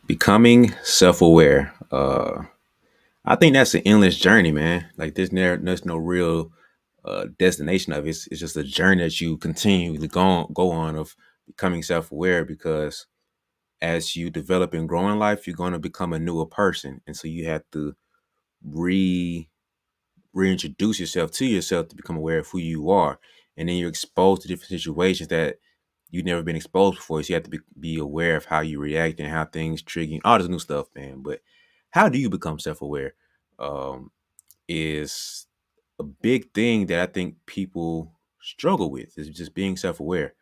Becoming self-aware. I think that's an endless journey, man. Like there's no real destination of it. It's just a journey that you continually go on of becoming self-aware because as you develop and grow in life, you're going to become a newer person, and so you have to re reintroduce yourself to yourself to become aware of who you are, and then you're exposed to different situations that you've never been exposed before. So you have to be aware of how you react and how things trigger you, all this new stuff, man. But how do you become self-aware? Um, is a big thing that I think people struggle with is just being self-aware.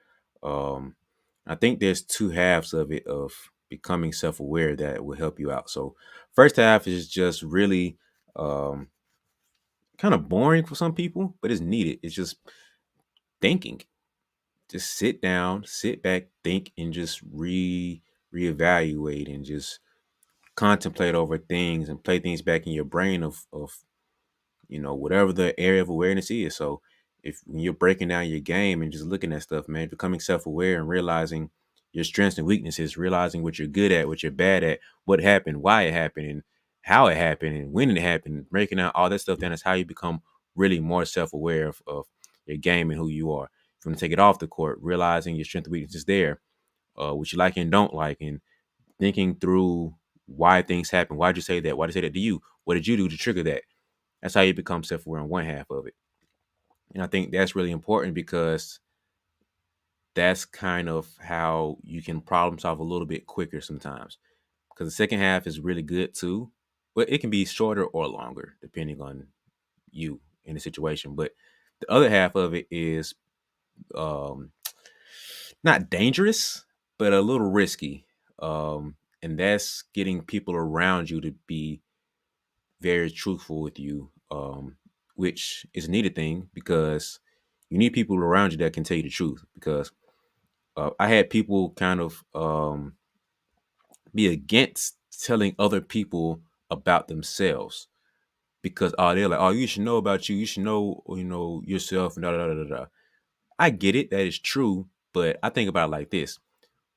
Um, I think there's two halves of it of becoming self-aware that will help you out. So first half is just really um, kind of boring for some people, but it's needed. It's just thinking. Just sit down, sit back, think, and just reevaluate and just contemplate over things and play things back in your brain of whatever the area of awareness is. So if when you're breaking down your game and just looking at stuff, man, becoming self-aware and realizing your strengths and weaknesses, realizing what you're good at, what you're bad at, what happened, why it happened, and how it happened, and when it happened, breaking out all that stuff, then is how you become really more self-aware of your game and who you are. If you want to take it off the court, realizing your strength and weaknesses there, what you like and don't like, and thinking through why things happen. Why'd you say that? Why did you say that to you? What did you do to trigger that? That's how you become self-aware in one half of it. And I think that's really important because that's kind of how you can problem solve a little bit quicker sometimes. Because the second half is really good too, but it can be shorter or longer depending on you in the situation. But the other half of it is um, not dangerous, but a little risky. And that's getting people around you to be very truthful with you, which is a needed thing because you need people around you that can tell you the truth. Because I had people kind of be against telling other people about themselves because they're like, oh, you should know about you, you should know yourself, and da da da da da. I get it, that is true, but I think about it like this: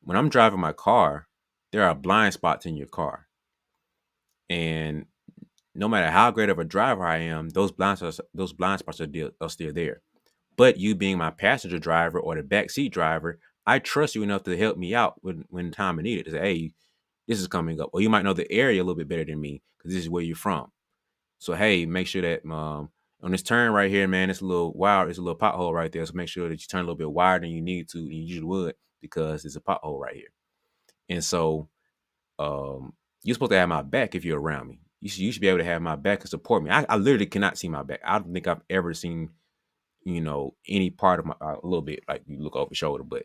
when I'm driving my car, there are blind spots in your car, and no matter how great of a driver I am, those blind spots are still there. But you being my passenger driver or the backseat driver, I trust you enough to help me out when time I need it. To say, hey, this is coming up, or you might know the area a little bit better than me because this is where you're from. So hey, make sure that on this turn right here, man, it's a little wild. It's a little pothole right there. So make sure that you turn a little bit wider than you need to, and you usually would because there's a pothole right here. And so you're supposed to have my back if you're around me. You should be able to have my back and support me. I literally cannot see my back. I don't think I've ever seen any part of my a little bit like you look over your shoulder, but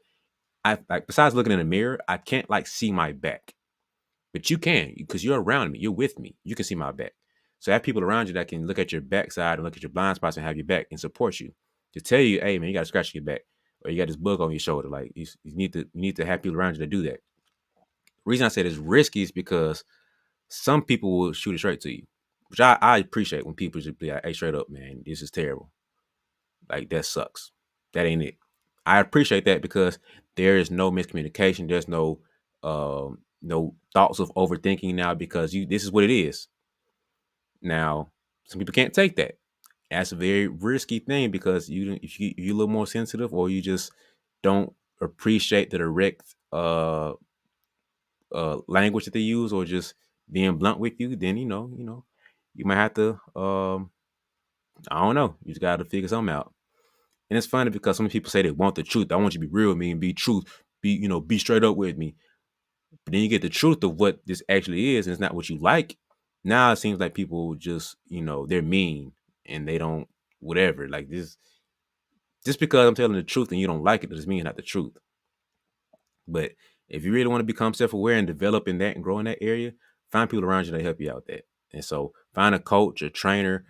I like besides looking in the mirror, I can't like see my back. But you can because you're around me, you're with me, you can see my back. So have people around you that can look at your backside and look at your blind spots and have your back and support you to tell you, hey man, you got to scratch your back or you got this bug on your shoulder. Like you need to have people around you to do that. The reason I said it's risky is because some people will shoot it straight to you, which I appreciate when people just be like, hey, straight up, man, this is terrible. Like that sucks. That ain't it. I appreciate that because there is no miscommunication. There's no thoughts of overthinking now because this is what it is. Now, some people can't take that. That's a very risky thing because if you're a little more sensitive or you just don't appreciate the direct language that they use or just being blunt with you, then you might have to I don't know. You just got to figure something out. And it's funny because some people say they want the truth. I want you to be real with me and be truth. Be straight up with me. But then you get the truth of what this actually is, and it's not what you like. Now it seems like people just, they're mean and they don't whatever. Like this, just because I'm telling the truth and you don't like it doesn't mean it's not the truth. But if you really want to become self-aware and develop in that and grow in that area, find people around you that help you out with that. And so find a coach, a trainer,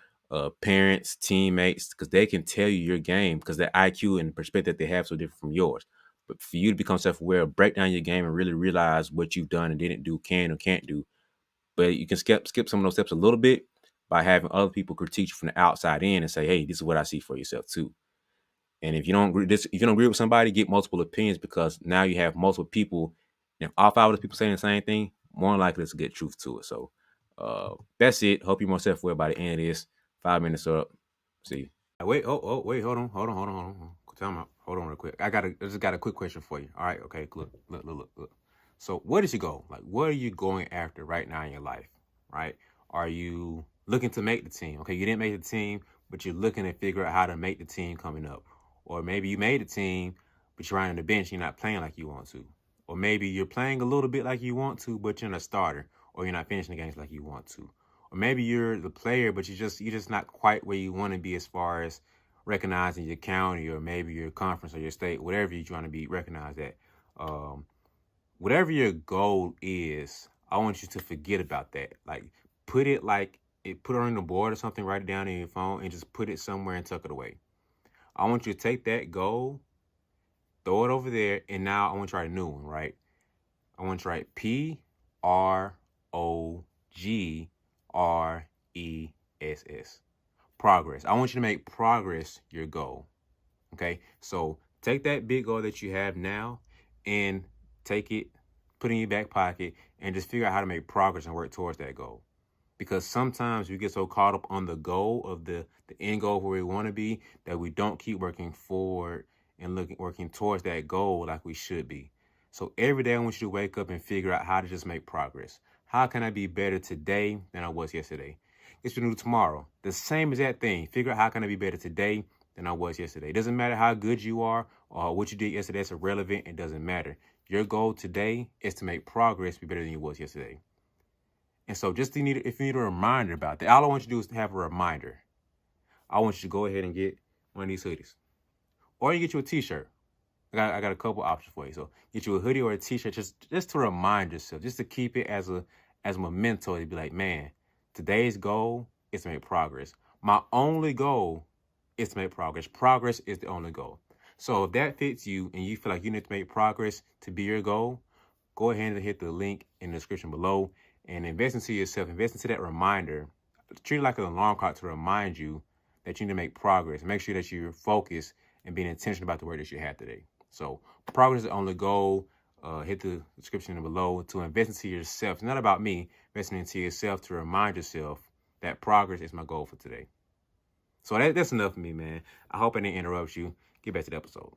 parents, teammates, because they can tell you your game because their IQ and perspective they have so different from yours. But for you to become self-aware, break down your game and really realize what you've done and didn't do, can or can't do. But you can skip some of those steps a little bit by having other people critique you from the outside in and say, hey, this is what I see for yourself too. And if you don't agree with somebody, get multiple opinions because now you have multiple people. And if all five of those people saying the same thing, more than likely, it's a good truth to it. So that's it. Hope you're more self-aware by the end of this. 5 minutes up. See you. Wait, wait, hold on. Time out. Hold on real quick. I just got a quick question for you. All right, okay, look. So where does you go? Like, what are you going after right now in your life? Right? Are you looking to make the team? Okay, you didn't make the team, but you're looking to figure out how to make the team coming up. Or maybe you made the team, but you're on the bench, you're not playing like you want to. Or maybe you're playing a little bit like you want to, but you're not a starter, or you're not finishing the games like you want to. Or maybe you're the player, but you're just not quite where you want to be as far as recognizing your county or maybe your conference or your state, whatever you're trying to be recognized at. Whatever your goal is, I want you to forget about that. Like, put it on the board or something, write it down in your phone, and just put it somewhere and tuck it away. I want you to take that goal, throw it over there, and now I want you to write a new one, right? I want you to write PROGRESS. Progress. I want you to make progress your goal. Okay? So take that big goal that you have now and take it, put it in your back pocket, and just figure out how to make progress and work towards that goal. Because sometimes we get so caught up on the goal of the end goal where we want to be that we don't keep working forward and working towards that goal like we should be. So every day I want you to wake up and figure out how to just make progress. How can I be better today than I was yesterday? It's new tomorrow. The same exact thing. Figure out how can I be better today than I was yesterday. It doesn't matter how good you are or what you did yesterday. It's irrelevant. It doesn't matter. Your goal today is to make progress, be better than you was yesterday. And so if you need a reminder about that, all I want you to do is to have a reminder. I want you to go ahead and get one of these hoodies. Or you get you a t-shirt. I got a couple options for you. So get you a hoodie or a t-shirt just to remind yourself, just to keep it as a memento to be like, man, today's goal is to make progress. My only goal is to make progress. Progress is the only goal. So if that fits you and you feel like you need to make progress to be your goal, go ahead and hit the link in the description below and invest into yourself. Invest into that reminder. Treat it like an alarm clock to remind you that you need to make progress. Make sure that you're focused and being intentional about the work that you had today. So progress is the only goal. Hit the description below to invest into yourself. It's not about me. Investing into yourself to remind yourself that progress is my goal for today. So that's enough for me, man. I hope I didn't interrupt you. Get back to the episode.